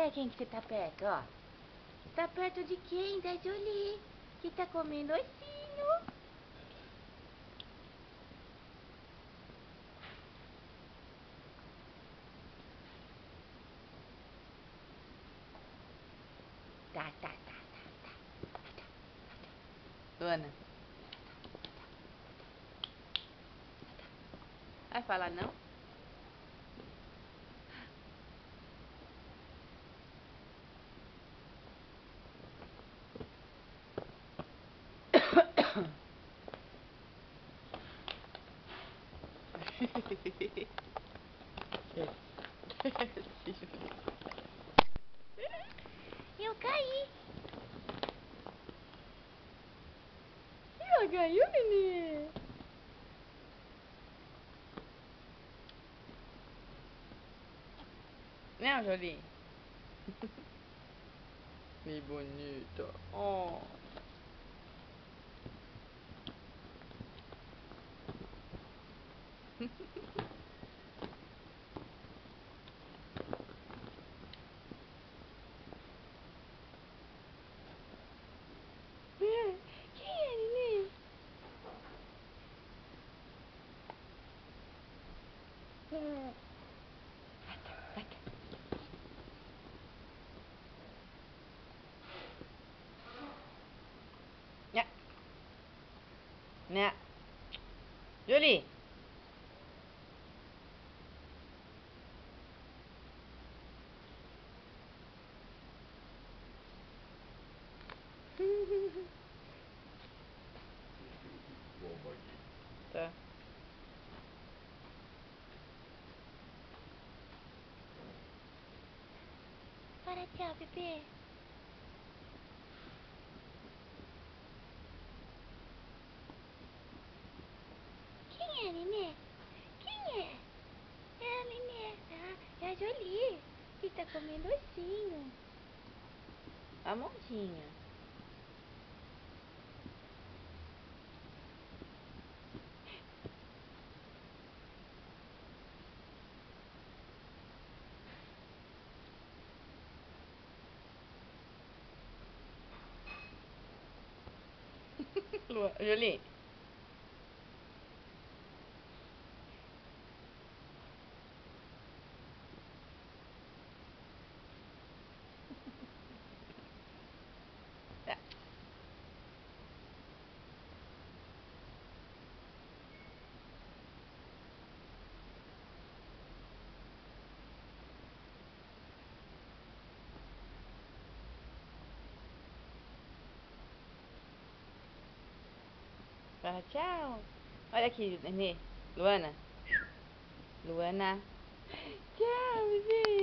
Olha quem que você tá perto, ó. Tá perto de quem? Da Jolie, que tá comendo ossinho. Tá. Luana. Vai falar não? Eu caí. Ela caiu, nenê? Não, Jolie? Que bonita. Oh. Quem é, nenê? Vai. Nha. Nha. Jolie. Tá. Para tchau, bebê. Quem é, nenê? Quem é? É a nenê, tá? É a Jolie, que tá comendo ossinho. A mãozinha. Jolie. Tá. Fala tchau. Olha aqui, nenê. Luana. Luana. Tchau, bebê.